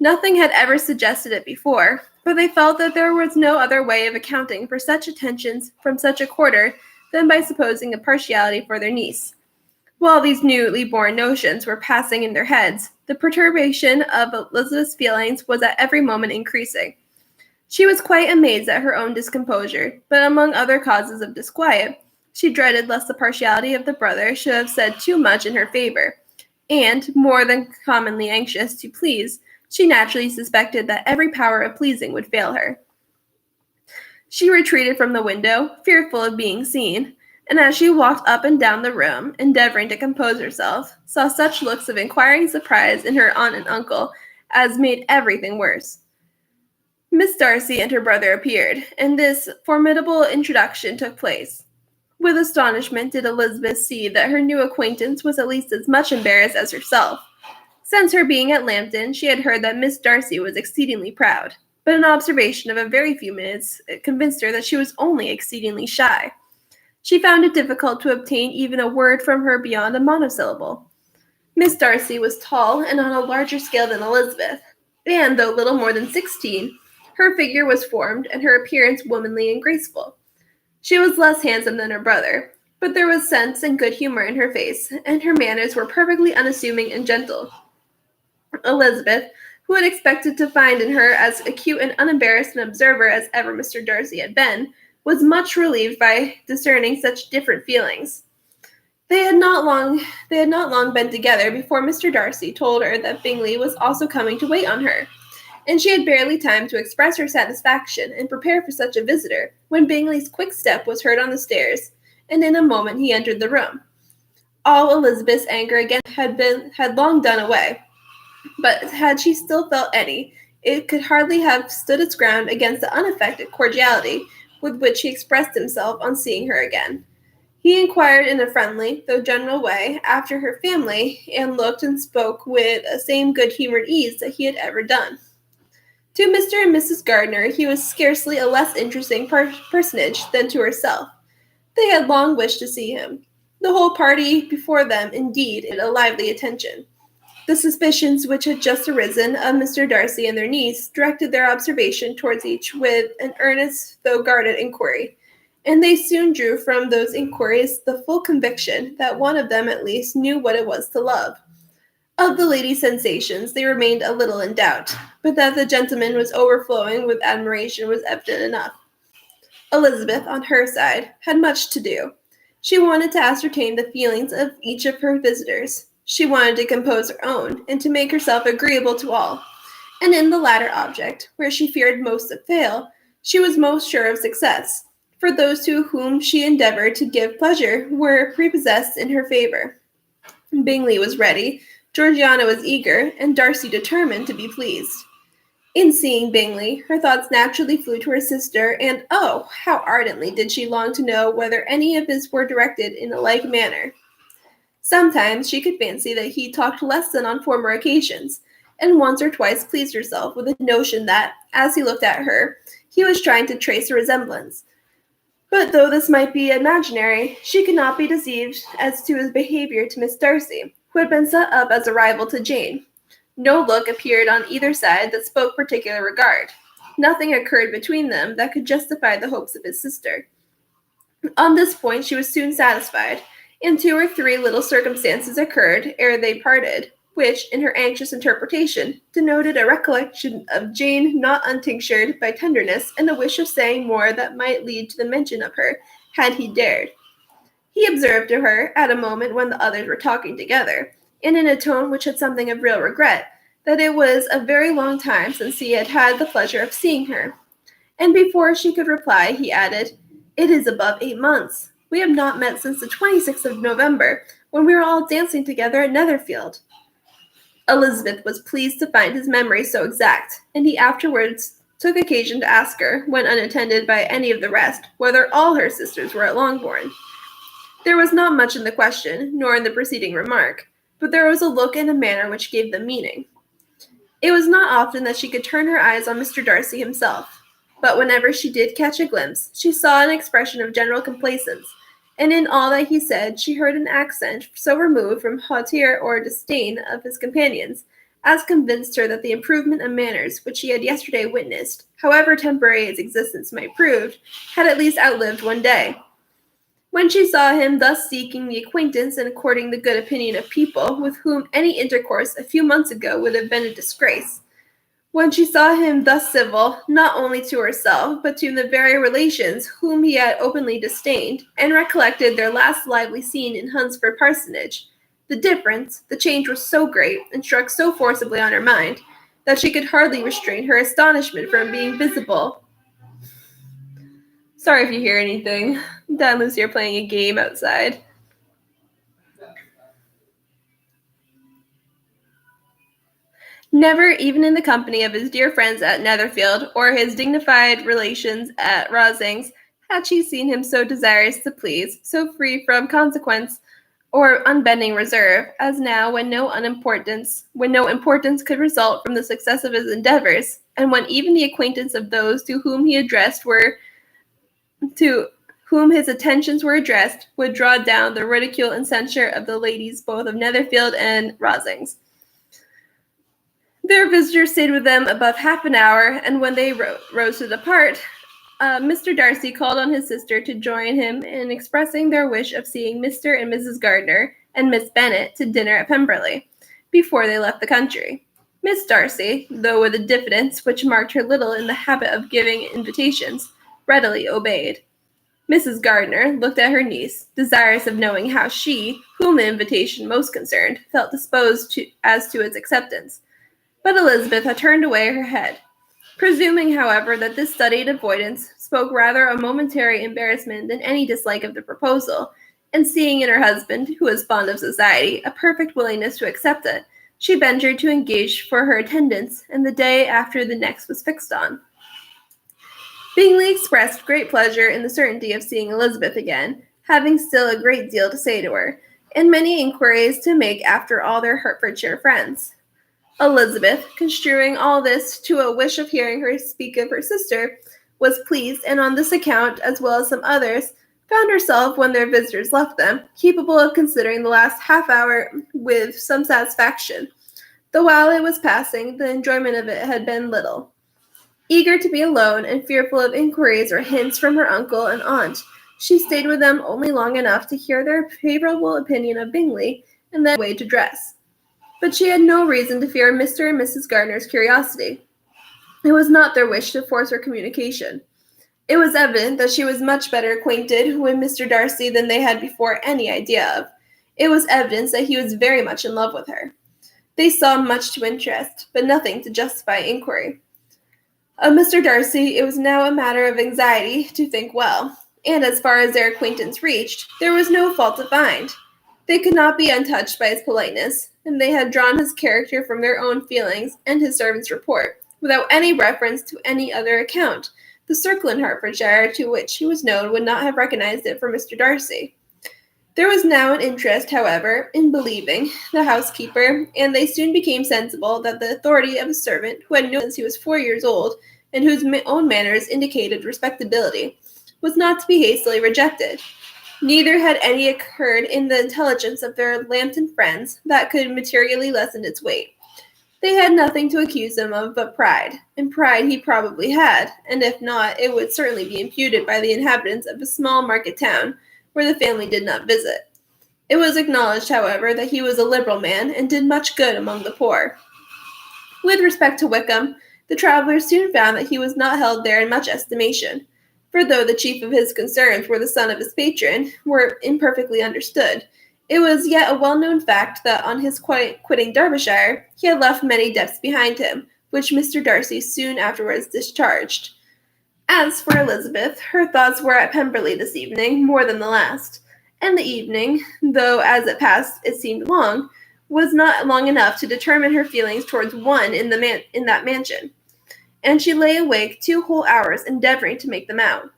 Nothing had ever suggested it before, but they felt that there was no other way of accounting for such attentions from such a quarter than by supposing a partiality for their niece. While these newly born notions were passing in their heads, the perturbation of Elizabeth's feelings was at every moment increasing. She was quite amazed at her own discomposure, but among other causes of disquiet, she dreaded lest the partiality of the brother should have said too much in her favor, and, more than commonly anxious to please, she naturally suspected that every power of pleasing would fail her. She retreated from the window, fearful of being seen, and as she walked up and down the room, endeavoring to compose herself, saw such looks of inquiring surprise in her aunt and uncle as made everything worse. Miss Darcy and her brother appeared, and this formidable introduction took place. With astonishment did Elizabeth see that her new acquaintance was at least as much embarrassed as herself. Since her being at Lambton, she had heard that Miss Darcy was exceedingly proud, but an observation of a very few minutes convinced her that she was only exceedingly shy. She found it difficult to obtain even a word from her beyond a monosyllable. Miss Darcy was tall and on a larger scale than Elizabeth, and though little more than 16, her figure was formed and her appearance womanly and graceful. She was less handsome than her brother, but there was sense and good humor in her face, and her manners were perfectly unassuming and gentle. Elizabeth, who had expected to find in her as acute and unembarrassed an observer as ever Mr. Darcy had been, was much relieved by discerning such different feelings. They had not long been together before Mr. Darcy told her that Bingley was also coming to wait on her, and she had barely time to express her satisfaction and prepare for such a visitor, when Bingley's quick step was heard on the stairs, and in a moment he entered the room. All Elizabeth's anger again had long done away, but had she still felt any, it could hardly have stood its ground against the unaffected cordiality with which he expressed himself on seeing her again. He inquired in a friendly, though general way, after her family, and looked and spoke with the same good-humored ease that he had ever done. To Mr. and Mrs. Gardiner he was scarcely a less interesting personage than to herself. They had long wished to see him. The whole party before them, indeed, had a lively attention. The suspicions which had just arisen of Mr. Darcy and their niece directed their observation towards each with an earnest though guarded inquiry, and they soon drew from those inquiries the full conviction that one of them at least knew what it was to love. Of the lady's sensations they remained a little in doubt, but that the gentleman was overflowing with admiration was evident enough. Elizabeth, on her side, had much to do. She wanted to ascertain the feelings of each of her visitors. She wanted to compose her own, and to make herself agreeable to all. And in the latter object, where she feared most to fail, she was most sure of success, for those to whom she endeavored to give pleasure were prepossessed in her favor. Bingley was ready, Georgiana was eager, and Darcy determined to be pleased. In seeing Bingley, her thoughts naturally flew to her sister, and oh, how ardently did she long to know whether any of his were directed in a like manner. Sometimes she could fancy that he talked less than on former occasions, and once or twice pleased herself with the notion that, as he looked at her, he was trying to trace a resemblance. But though this might be imaginary, she could not be deceived as to his behavior to Miss Darcy, who had been set up as a rival to Jane. No look appeared on either side that spoke particular regard. Nothing occurred between them that could justify the hopes of his sister. On this point she was soon satisfied, and 2 or 3 little circumstances occurred ere they parted, which, in her anxious interpretation, denoted a recollection of Jane not untinctured by tenderness and a wish of saying more that might lead to the mention of her, had he dared. He observed to her, at a moment when the others were talking together, and in a tone which had something of real regret, that it was a very long time since he had had the pleasure of seeing her. And before she could reply, he added, "It is above 8 months. We have not met since the 26th of November, when we were all dancing together at Netherfield." Elizabeth was pleased to find his memory so exact, and he afterwards took occasion to ask her, when unattended by any of the rest, whether all her sisters were at Longbourn. There was not much in the question, nor in the preceding remark, but there was a look and a manner which gave them meaning. It was not often that she could turn her eyes on Mr. Darcy himself, but whenever she did catch a glimpse, she saw an expression of general complacence, and in all that he said she heard an accent so removed from hauteur or disdain of his companions, as convinced her that the improvement of manners which she had yesterday witnessed, however temporary its existence might prove, had at least outlived one day. When she saw him thus seeking the acquaintance and courting the good opinion of people with whom any intercourse a few months ago would have been a disgrace, when she saw him thus civil, not only to herself, but to the very relations whom he had openly disdained, and recollected their last lively scene in Hunsford Parsonage, the difference, the change was so great, and struck so forcibly on her mind, that she could hardly restrain her astonishment from being visible. Sorry if you hear anything. Dad and Lucy are playing a game outside. Never, even in the company of his dear friends at Netherfield, or his dignified relations at Rosings, had she seen him so desirous to please, so free from consequence or unbending reserve, as now when no importance could result from the success of his endeavors, and when even the acquaintance of those to whom his attentions were addressed, would draw down the ridicule and censure of the ladies both of Netherfield and Rosings. Their visitor stayed with them above half an hour, and when they rose to depart, Mr. Darcy called on his sister to join him in expressing their wish of seeing Mr. and Mrs. Gardiner and Miss Bennet to dinner at Pemberley, before they left the country. Miss Darcy, though with a diffidence which marked her little in the habit of giving invitations, readily obeyed. Mrs. Gardiner looked at her niece, desirous of knowing how she, whom the invitation most concerned, felt disposed as to its acceptance. But Elizabeth had turned away her head. Presuming, however, that this studied avoidance spoke rather of momentary embarrassment than any dislike of the proposal, and seeing in her husband, who was fond of society, a perfect willingness to accept it, she ventured to engage for her attendance, and the day after the next was fixed on. Bingley expressed great pleasure in the certainty of seeing Elizabeth again, having still a great deal to say to her, and many inquiries to make after all their Hertfordshire friends. Elizabeth, construing all this to a wish of hearing her speak of her sister, was pleased, and on this account, as well as some others, found herself, when their visitors left them, capable of considering the last half hour with some satisfaction, though while it was passing, the enjoyment of it had been little. Eager to be alone, and fearful of inquiries or hints from her uncle and aunt, she stayed with them only long enough to hear their favorable opinion of Bingley, and then away to dress. But she had no reason to fear Mr. and Mrs. Gardiner's curiosity. It was not their wish to force her communication. It was evident that she was much better acquainted with Mr. Darcy than they had before any idea of. It was evidence that he was very much in love with her. They saw much to interest, but nothing to justify inquiry. Of Mr. Darcy, it was now a matter of anxiety to think well, and as far as their acquaintance reached, there was no fault to find. They could not be untouched by his politeness, and they had drawn his character from their own feelings and his servant's report, without any reference to any other account. The circle in Hertfordshire to which he was known would not have recognized it for Mr. Darcy. There was now an interest, however, in believing the housekeeper, and they soon became sensible that the authority of a servant who had known since he was 4 years old, and whose own manners indicated respectability, was not to be hastily rejected. Neither had any occurred in the intelligence of their Lambton friends that could materially lessen its weight. They had nothing to accuse him of but pride, and pride he probably had, and if not, it would certainly be imputed by the inhabitants of a small market town where the family did not visit. It was acknowledged, however, that he was a liberal man and did much good among the poor. With respect to Wickham, the travellers soon found that he was not held there in much estimation, for though the chief of his concerns were the son of his patron, were imperfectly understood, it was yet a well-known fact that on his quitting Derbyshire, he had left many debts behind him, which Mr. Darcy soon afterwards discharged. As for Elizabeth, her thoughts were at Pemberley this evening more than the last, and the evening, though as it passed it seemed long, was not long enough to determine her feelings towards one in that mansion, and she lay awake 2 whole hours endeavoring to make them out.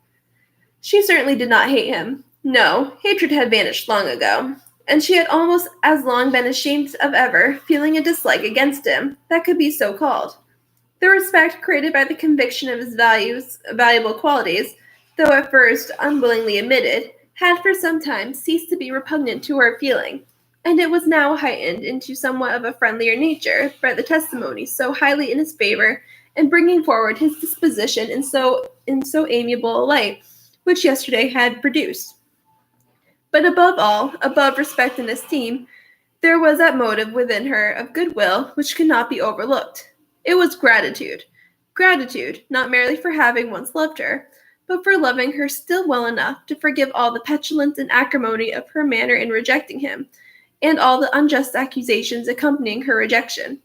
She certainly did not hate him. No, hatred had vanished long ago, and she had almost as long been ashamed of ever feeling a dislike against him that could be so called. The respect created by the conviction of his valuable qualities, though at first unwillingly admitted, had for some time ceased to be repugnant to her feeling, and it was now heightened into somewhat of a friendlier nature by the testimony so highly in his favor and bringing forward his disposition in so amiable a light, which yesterday had produced. But above all, above respect and esteem, there was that motive within her of goodwill which could not be overlooked. It was gratitude. Gratitude, not merely for having once loved her, but for loving her still well enough to forgive all the petulance and acrimony of her manner in rejecting him, and all the unjust accusations accompanying her rejection.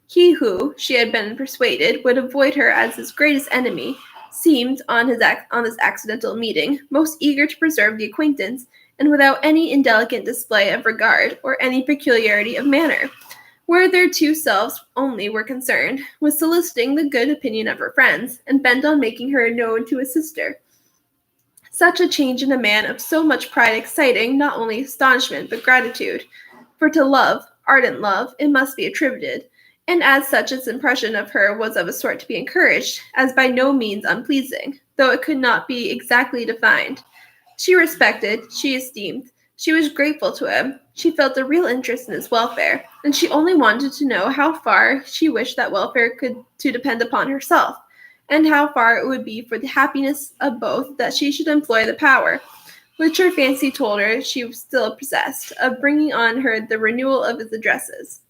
He who, she had been persuaded, would avoid her as his greatest enemy, seemed, on this accidental meeting, most eager to preserve the acquaintance, and without any indelicate display of regard or any peculiarity of manner, where their 2 selves only were concerned, was soliciting the good opinion of her friends, and bent on making her known to his sister. Such a change in a man of so much pride exciting not only astonishment but gratitude, for to love, ardent love, it must be attributed, and as such its impression of her was of a sort to be encouraged, as by no means unpleasing, though it could not be exactly defined. She respected, she esteemed, she was grateful to him, she felt a real interest in his welfare, and she only wanted to know how far she wished that welfare to depend upon herself, and how far it would be for the happiness of both that she should employ the power, which her fancy told her she still possessed, of bringing on her the renewal of his addresses.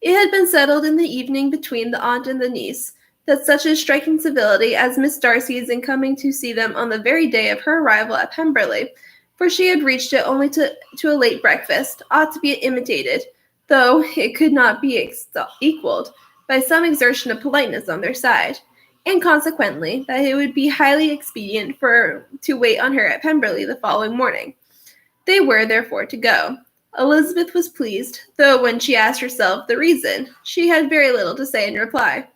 It had been settled in the evening between the aunt and the niece that such a striking civility as Miss Darcy's in coming to see them on the very day of her arrival at Pemberley, for she had reached it only to a late breakfast, ought to be imitated, though it could not be equaled, by some exertion of politeness on their side, and consequently that it would be highly expedient to wait on her at Pemberley the following morning. They were, therefore, to go. Elizabeth was pleased, though when she asked herself the reason, she had very little to say in reply.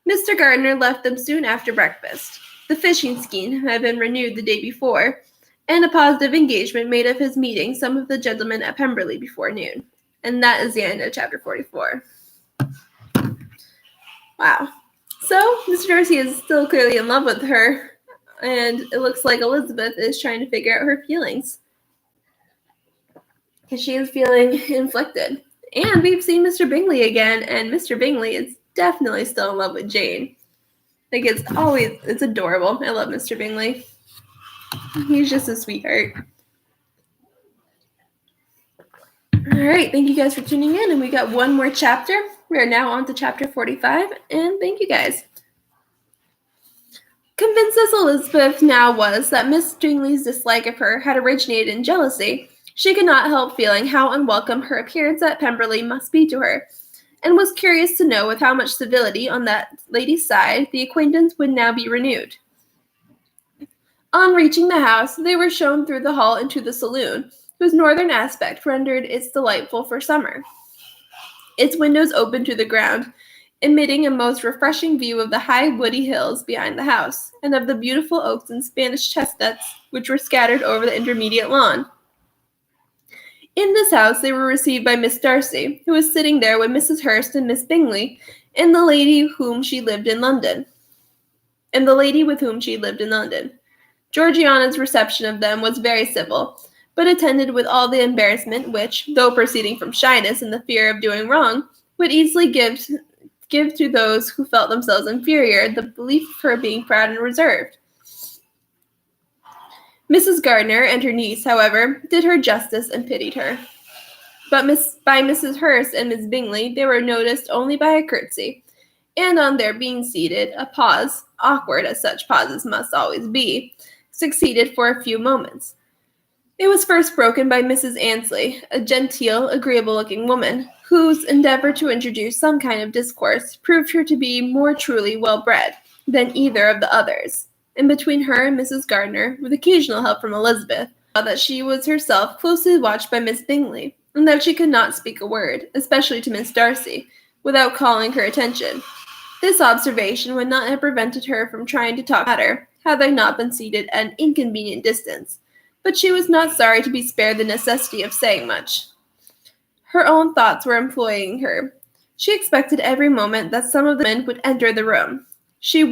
Mr. Gardiner left them soon after breakfast. The fishing scheme had been renewed the day before, and a positive engagement made of his meeting some of the gentlemen at Pemberley before noon. And that is the end of chapter 44. Wow. So, Mr. Darcy is still clearly in love with her, and it looks like Elizabeth is trying to figure out her feelings. Because she is feeling inflicted. And we've seen Mr. Bingley again, and Mr. Bingley is definitely still in love with Jane. Like, it's adorable. I love Mr. Bingley. He's just a sweetheart. Alright, thank you guys for tuning in, and we got one more chapter. We are now on to chapter 45, and thank you guys. Convinced as Elizabeth now was that Miss Bingley's dislike of her had originated in jealousy, She could not help feeling how unwelcome her appearance at Pemberley must be to her, and was curious to know with how much civility on that lady's side the acquaintance would now be renewed. On reaching the house, they were shown through the hall into the saloon, whose northern aspect rendered it delightful for summer. Its windows opened to the ground, emitting a most refreshing view of the high woody hills behind the house, and of the beautiful oaks and Spanish chestnuts which were scattered over the intermediate lawn. In this house they were received by Miss Darcy, who was sitting there with Mrs. Hurst and Miss Bingley, and the lady with whom she lived in London. Georgiana's reception of them was very civil, but attended with all the embarrassment which, though proceeding from shyness and the fear of doing wrong, would easily give to those who felt themselves inferior the belief of her being proud and reserved. Mrs. Gardiner and her niece, however, did her justice and pitied her. But by Mrs. Hurst and Miss Bingley they were noticed only by a curtsy, and on their being seated, a pause, awkward as such pauses must always be, succeeded for a few moments. It was first broken by Mrs. Annesley, a genteel, agreeable-looking woman, whose endeavor to introduce some kind of discourse proved her to be more truly well-bred than either of the others, and between her and Mrs. Gardiner, with occasional help from Elizabeth, saw that she was herself closely watched by Miss Bingley, and that she could not speak a word, especially to Miss Darcy, without calling her attention. This observation would not have prevented her from trying to talk at her, had they not been seated at an inconvenient distance, but she was not sorry to be spared the necessity of saying much. Her own thoughts were employing her. She expected every moment that some of the men would enter the room. She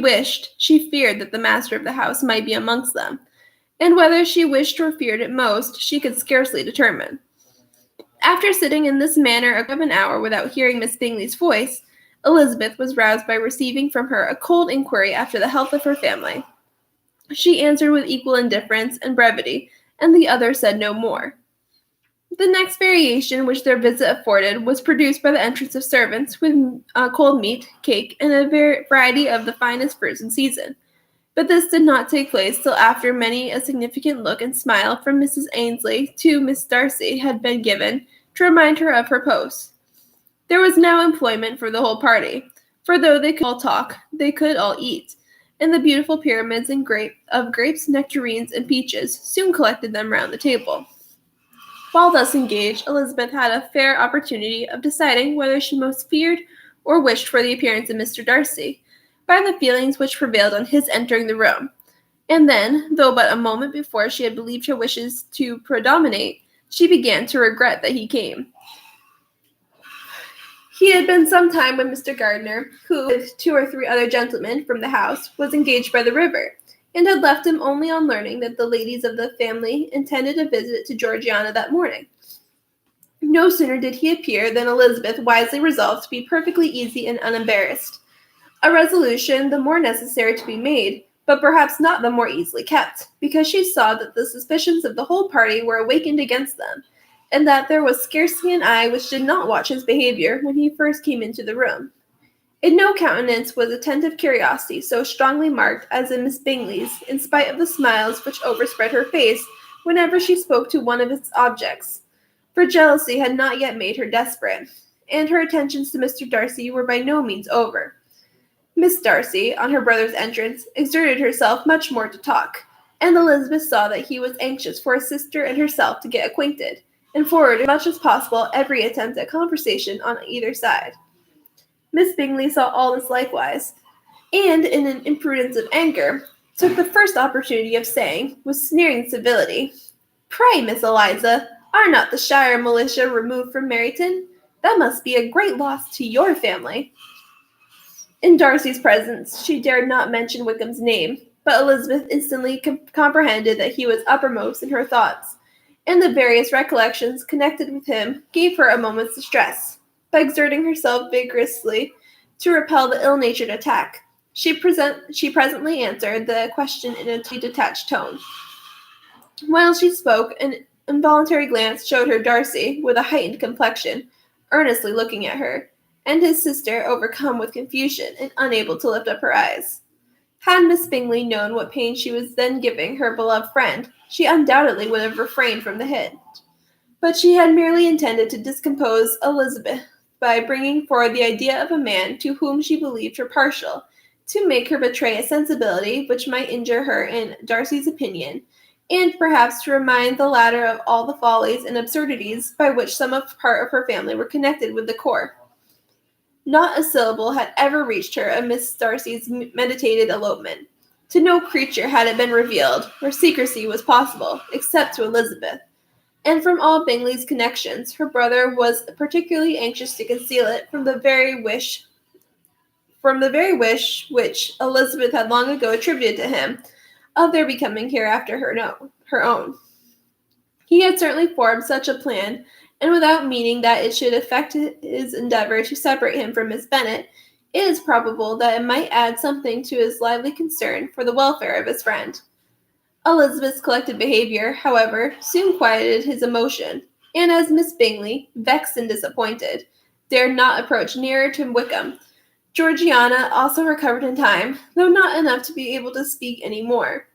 feared that the master of the house might be amongst them, and whether she wished or feared it most, she could scarcely determine. After sitting in this manner of an hour without hearing Miss Bingley's voice, Elizabeth was roused by receiving from her a cold inquiry after the health of her family. She answered with equal indifference and brevity, and the other said no more. The next variation which their visit afforded was produced by the entrance of servants with cold meat, cake, and a variety of the finest fruits in season. But this did not take place till after many a significant look and smile from Mrs. Annesley to Miss Darcy had been given to remind her of her post. There was now employment for the whole party, for though they could all talk, they could all eat, and the beautiful pyramids of grapes, nectarines, and peaches soon collected them round the table. While thus engaged, Elizabeth had a fair opportunity of deciding whether she most feared or wished for the appearance of Mr. Darcy, by the feelings which prevailed on his entering the room, and then, though but a moment before she had believed her wishes to predominate, she began to regret that he came. He had been some time with Mr. Gardiner, who, with 2 or 3 other gentlemen from the house, was engaged by the river, and had left him only on learning that the ladies of the family intended a visit to Georgiana that morning. No sooner did he appear than Elizabeth wisely resolved to be perfectly easy and unembarrassed, a resolution the more necessary to be made, but perhaps not the more easily kept, because she saw that the suspicions of the whole party were awakened against them, and that there was scarcely an eye which did not watch his behavior when he first came into the room. In no countenance was attentive curiosity so strongly marked as in Miss Bingley's, in spite of the smiles which overspread her face whenever she spoke to one of its objects, for jealousy had not yet made her desperate, and her attentions to Mr. Darcy were by no means over. Miss Darcy, on her brother's entrance, exerted herself much more to talk, and Elizabeth saw that he was anxious for his sister and herself to get acquainted, and forwarded as much as possible every attempt at conversation on either side. Miss Bingley saw all this likewise, and, in an imprudence of anger, took the first opportunity of saying, with sneering civility, "Pray, Miss Eliza, are not the Shire militia removed from Meryton? That must be a great loss to your family." In Darcy's presence, she dared not mention Wickham's name, but Elizabeth instantly comprehended that he was uppermost in her thoughts, and the various recollections connected with him gave her a moment's distress. By exerting herself vigorously to repel the ill-natured attack, she presently answered the question in a detached tone. While she spoke, an involuntary glance showed her Darcy, with a heightened complexion, earnestly looking at her, and his sister overcome with confusion and unable to lift up her eyes. Had Miss Bingley known what pain she was then giving her beloved friend, she undoubtedly would have refrained from the hint. But she had merely intended to discompose Elizabeth by bringing forward the idea of a man to whom she believed her partial, to make her betray a sensibility which might injure her in Darcy's opinion, and perhaps to remind the latter of all the follies and absurdities by which some part of her family were connected with the court. Not a syllable had ever reached her of Miss Darcy's meditated elopement. To no creature had it been revealed, where secrecy was possible, except to Elizabeth. And from all Bingley's connections, her brother was particularly anxious to conceal it from the very wish which Elizabeth had long ago attributed to him, of their becoming hereafter her own. He had certainly formed such a plan, and without meaning that it should affect his endeavor to separate him from Miss Bennet, it is probable that it might add something to his lively concern for the welfare of his friend. Elizabeth's collected behavior, however, soon quieted his emotion, and as Miss Bingley, vexed and disappointed, dared not approach nearer to Wickham, Georgiana also recovered in time, though not enough to be able to speak any more.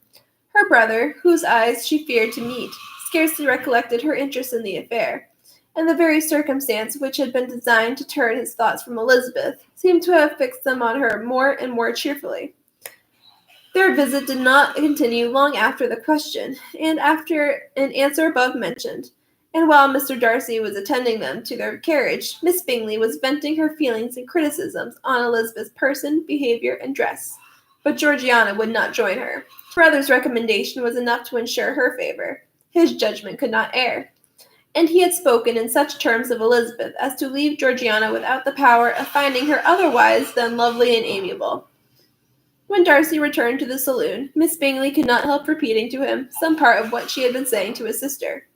Her brother, whose eyes she feared to meet, scarcely recollected her interest in the affair, and the very circumstance which had been designed to turn his thoughts from Elizabeth seemed to have fixed them on her more and more cheerfully. Their visit did not continue long after the question, and after an answer above mentioned, and while Mr. Darcy was attending them to their carriage, Miss Bingley was venting her feelings and criticisms on Elizabeth's person, behavior, and dress. But Georgiana would not join her. Her brother's recommendation was enough to ensure her favor. His judgment could not err. And he had spoken in such terms of Elizabeth as to leave Georgiana without the power of finding her otherwise than lovely and amiable. When Darcy returned to the saloon, Miss Bingley could not help repeating to him some part of what she had been saying to his sister.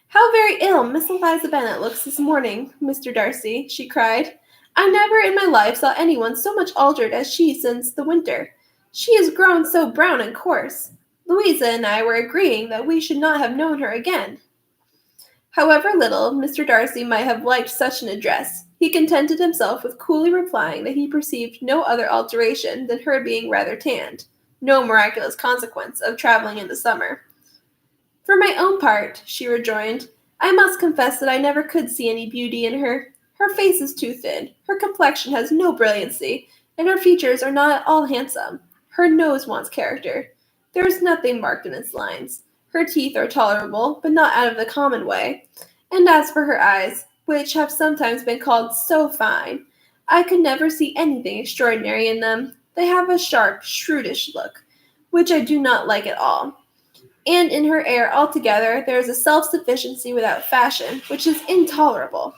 "How very ill Miss Eliza Bennet looks this morning, Mr. Darcy," she cried. "I never in my life saw anyone so much altered as she since the winter. She is grown so brown and coarse. Louisa and I were agreeing that we should not have known her again." However little Mr. Darcy might have liked such an address, he contented himself with coolly replying that he perceived no other alteration than her being rather tanned, no miraculous consequence of travelling in the summer. "For my own part," she rejoined, "I must confess that I never could see any beauty in her. Her face is too thin, her complexion has no brilliancy, and her features are not at all handsome. Her nose wants character. There is nothing marked in its lines. Her teeth are tolerable, but not out of the common way. And as for her eyes, which have sometimes been called so fine, I could never see anything extraordinary in them. They have a sharp, shrewdish look, which I do not like at all. And in her air altogether there is a self-sufficiency without fashion, which is intolerable."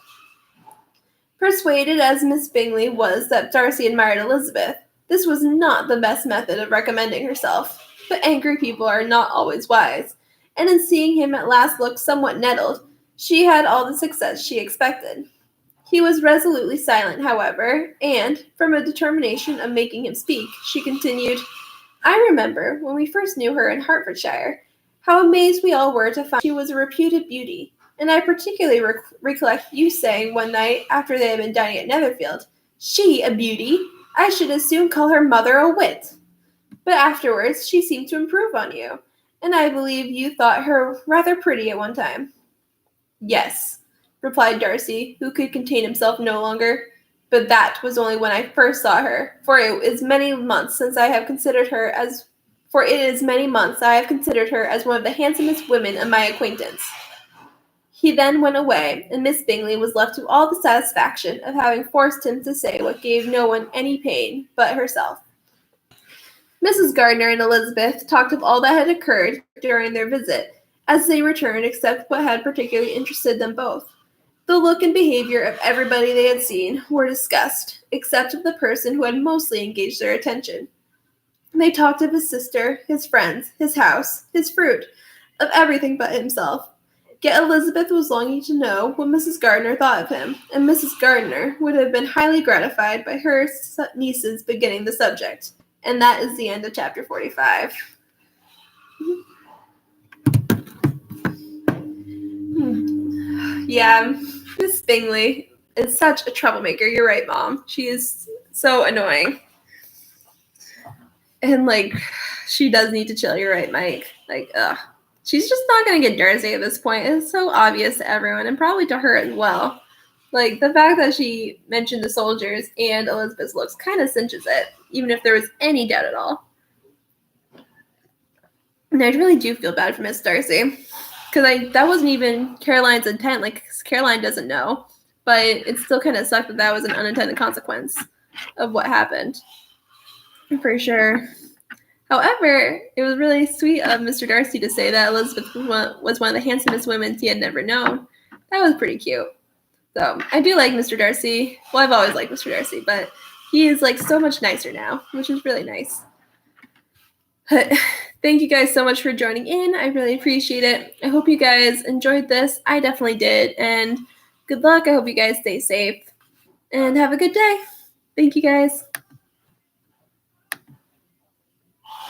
Persuaded as Miss Bingley was that Darcy admired Elizabeth, this was not the best method of recommending herself. But angry people are not always wise, and in seeing him at last look somewhat nettled, she had all the success she expected. He was resolutely silent, however, and, from a determination of making him speak, she continued, "I remember, when we first knew her in Hertfordshire, how amazed we all were to find she was a reputed beauty, and I particularly recollect you saying one night, after they had been dining at Netherfield, 'She a beauty! I should as soon call her mother a wit!' But afterwards she seemed to improve on you, and I believe you thought her rather pretty at one time." "Yes," replied Darcy, who could contain himself no longer, "but that was only when I first saw her, for it is many months I have considered her as one of the handsomest women of my acquaintance." He then went away, and Miss Bingley was left to all the satisfaction of having forced him to say what gave no one any pain but herself. Mrs. Gardiner and Elizabeth talked of all that had occurred during their visit, as they returned, except what had particularly interested them both. The look and behavior of everybody they had seen were discussed, except of the person who had mostly engaged their attention. They talked of his sister, his friends, his house, his fruit, of everything but himself. Yet Elizabeth was longing to know what Mrs. Gardiner thought of him, and Mrs. Gardiner would have been highly gratified by her niece's beginning the subject. And that is the end of chapter 45. Yeah, Miss Bingley is such a troublemaker. You're right, Mom. She is so annoying. And, she does need to chill. You're right, Mike. she's just not going to get Darcy at this point. It's so obvious to everyone, and probably to her as well. Like, the fact that she mentioned the soldiers and Elizabeth's looks kind of cinches it, even if there was any doubt at all. And I really do feel bad for Miss Darcy, because that wasn't even Caroline's intent. Like, Caroline doesn't know, but it still kind of sucked that was an unintended consequence of what happened, for sure. However, it was really sweet of Mr. Darcy to say that Elizabeth was one of the handsomest women he had never known. That was pretty cute. So I do like Mr. Darcy. Well, I've always liked Mr. Darcy, but he is like so much nicer now, which is really nice. But thank you guys so much for joining in. I really appreciate it. I hope you guys enjoyed this. I definitely did. And good luck. I hope you guys stay safe and have a good day. Thank you guys.